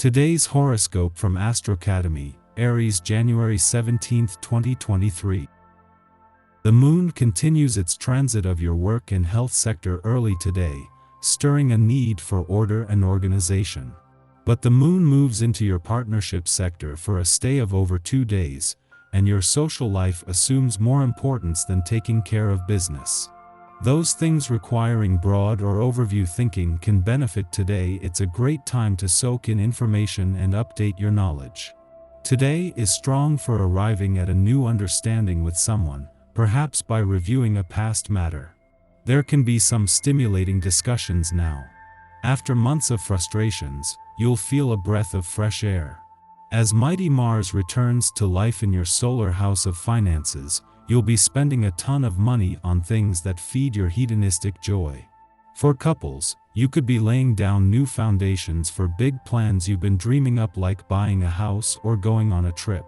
Today's horoscope from Astrocademy, Aries, January 17, 2023. The moon continues its transit of your work and health sector early today, stirring a need for order and organization. But the moon moves into your partnership sector for a stay of over 2 days, and your social life assumes more importance than taking care of business. Those things requiring broad or overview thinking can benefit today. It's a great time to soak in information and update your knowledge. Today is strong for arriving at a new understanding with someone, perhaps by reviewing a past matter. There can be some stimulating discussions now. After months of frustrations, you'll feel a breath of fresh air. As mighty Mars returns to life in your solar house of finances, you'll be spending a ton of money on things that feed your hedonistic joy. For couples, you could be laying down new foundations for big plans you've been dreaming up, like buying a house or going on a trip.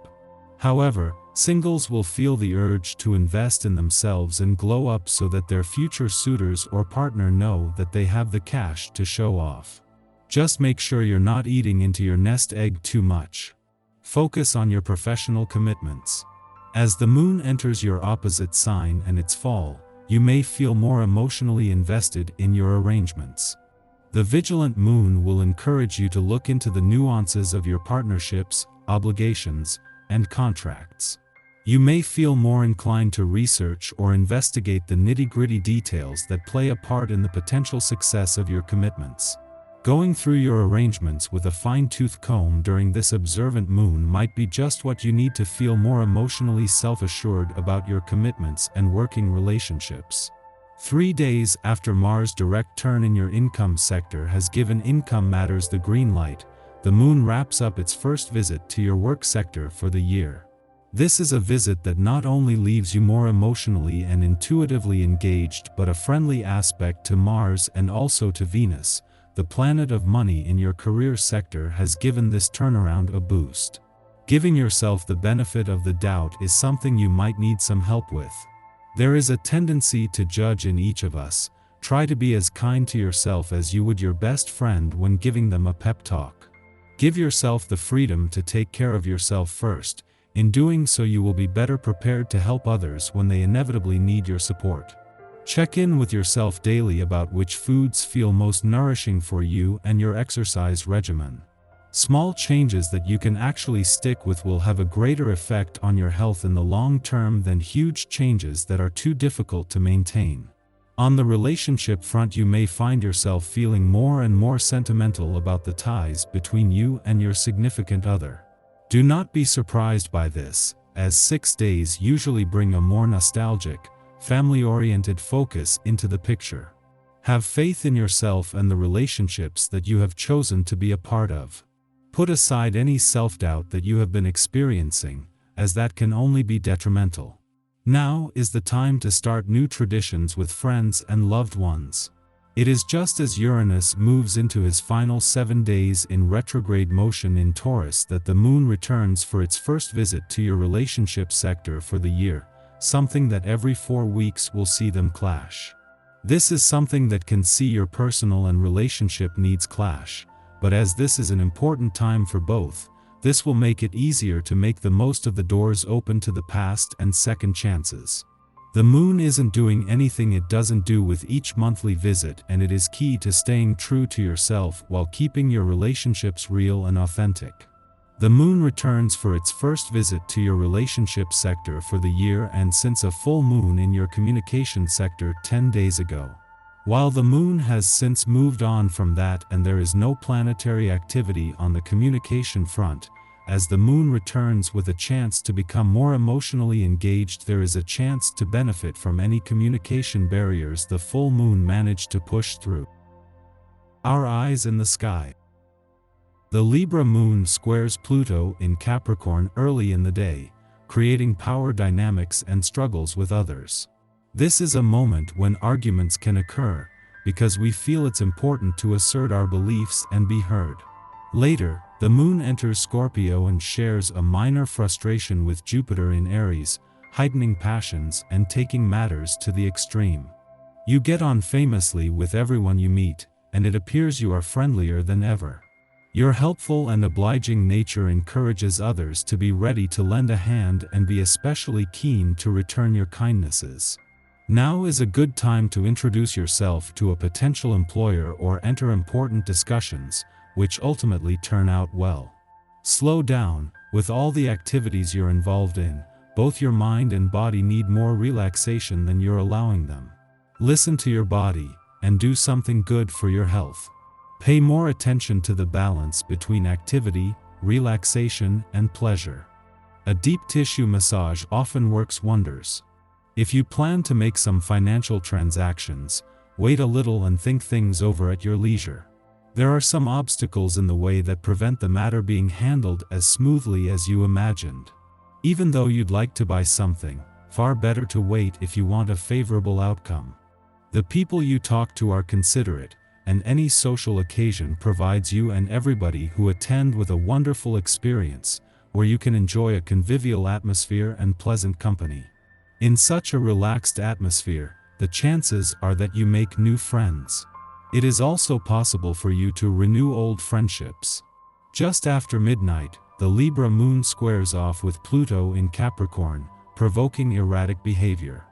However, singles will feel the urge to invest in themselves and glow up so that their future suitors or partner know that they have the cash to show off. Just make sure you're not eating into your nest egg too much. Focus on your professional commitments. As the moon enters your opposite sign and its fall, you may feel more emotionally invested in your arrangements. The vigilant moon will encourage you to look into the nuances of your partnerships, obligations, and contracts. You may feel more inclined to research or investigate the nitty-gritty details that play a part in the potential success of your commitments. Going through your arrangements with a fine-tooth comb during this observant moon might be just what you need to feel more emotionally self-assured about your commitments and working relationships. 3 days after Mars' direct turn in your income sector has given income matters the green light, the moon wraps up its first visit to your work sector for the year. This is a visit that not only leaves you more emotionally and intuitively engaged, but a friendly aspect to Mars and also to Venus, the planet of money in your career sector, has given this turnaround a boost. Giving yourself the benefit of the doubt is something you might need some help with. There is a tendency to judge in each of us. Try to be as kind to yourself as you would your best friend when giving them a pep talk. Give yourself the freedom to take care of yourself first. In doing so, you will be better prepared to help others when they inevitably need your support. Check in with yourself daily about which foods feel most nourishing for you and your exercise regimen. Small changes that you can actually stick with will have a greater effect on your health in the long term than huge changes that are too difficult to maintain. On the relationship front, you may find yourself feeling more and more sentimental about the ties between you and your significant other. Do not be surprised by this, as 6 days usually bring a more nostalgic, family-oriented focus into the picture. Have faith in yourself and the relationships that you have chosen to be a part of. Put aside any self-doubt that you have been experiencing, as that can only be detrimental. Now is the time to start new traditions with friends and loved ones. It is just as Uranus moves into his final 7 days in retrograde motion in Taurus that the moon returns for its first visit to your relationship sector for the year, something that every 4 weeks will see them clash. This is something that can see your personal and relationship needs clash, but as this is an important time for both, this will make it easier to make the most of the doors open to the past and second chances. The moon isn't doing anything it doesn't do with each monthly visit, and it is key to staying true to yourself while keeping your relationships real and authentic. The moon returns for its first visit to your relationship sector for the year, and since a full moon in your communication sector 10 days ago. While the moon has since moved on from that and there is no planetary activity on the communication front, as the moon returns with a chance to become more emotionally engaged, there is a chance to benefit from any communication barriers the full moon managed to push through. Our eyes in the sky. The Libra moon squares Pluto in Capricorn early in the day, creating power dynamics and struggles with others. This is a moment when arguments can occur, because we feel it's important to assert our beliefs and be heard. Later, the moon enters Scorpio and shares a minor frustration with Jupiter in Aries, heightening passions and taking matters to the extreme. You get on famously with everyone you meet, and it appears you are friendlier than ever. Your helpful and obliging nature encourages others to be ready to lend a hand and be especially keen to return your kindnesses. Now is a good time to introduce yourself to a potential employer or enter important discussions, which ultimately turn out well. Slow down. With all the activities you're involved in, both your mind and body need more relaxation than you're allowing them. Listen to your body, and do something good for your health. Pay more attention to the balance between activity, relaxation, and pleasure. A deep tissue massage often works wonders. If you plan to make some financial transactions, wait a little and think things over at your leisure. There are some obstacles in the way that prevent the matter being handled as smoothly as you imagined. Even though you'd like to buy something, far better to wait if you want a favorable outcome. The people you talk to are considerate, and any social occasion provides you and everybody who attend with a wonderful experience, where you can enjoy a convivial atmosphere and pleasant company. In such a relaxed atmosphere, the chances are that you make new friends. It is also possible for you to renew old friendships. Just after midnight, the Libra moon squares off with Pluto in Capricorn, provoking erratic behavior.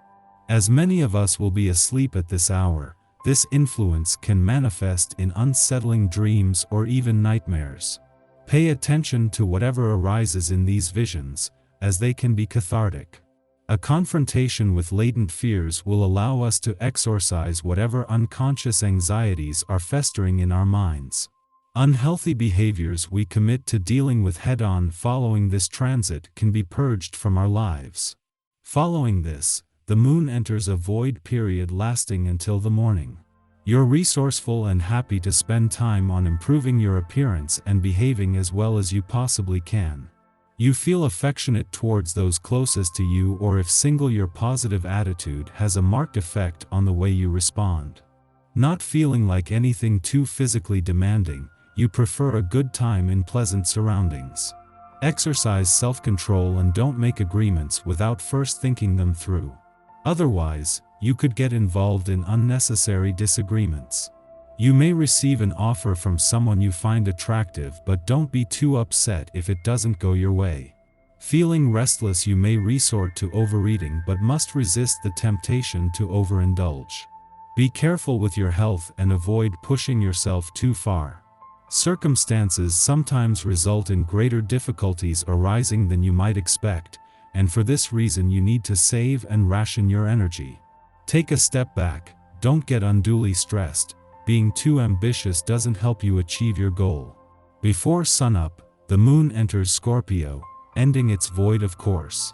As many of us will be asleep at this hour, this influence can manifest in unsettling dreams or even nightmares. Pay attention to whatever arises in these visions, as they can be cathartic. A confrontation with latent fears will allow us to exorcise whatever unconscious anxieties are festering in our minds. Unhealthy behaviors we commit to dealing with head-on following this transit can be purged from our lives. Following this, the moon enters a void period lasting until the morning. You're resourceful and happy to spend time on improving your appearance and behaving as well as you possibly can. You feel affectionate towards those closest to you, or if single, your positive attitude has a marked effect on the way you respond. Not feeling like anything too physically demanding, you prefer a good time in pleasant surroundings. Exercise self-control and don't make agreements without first thinking them through. Otherwise, you could get involved in unnecessary disagreements. You may receive an offer from someone you find attractive, but don't be too upset if it doesn't go your way. Feeling restless, you may resort to overeating but must resist the temptation to overindulge. Be careful with your health and avoid pushing yourself too far. Circumstances sometimes result in greater difficulties arising than you might expect, and for this reason you need to save and ration your energy. Take a step back, don't get unduly stressed. Being too ambitious doesn't help you achieve your goal. Before sunup, the moon enters Scorpio, ending its void of course.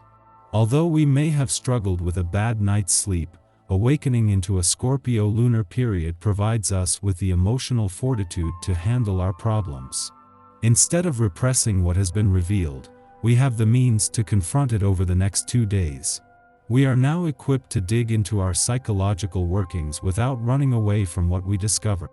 Although we may have struggled with a bad night's sleep, awakening into a Scorpio lunar period provides us with the emotional fortitude to handle our problems. Instead of repressing what has been revealed, we have the means to confront it over the next 2 days. We are now equipped to dig into our psychological workings without running away from what we discover.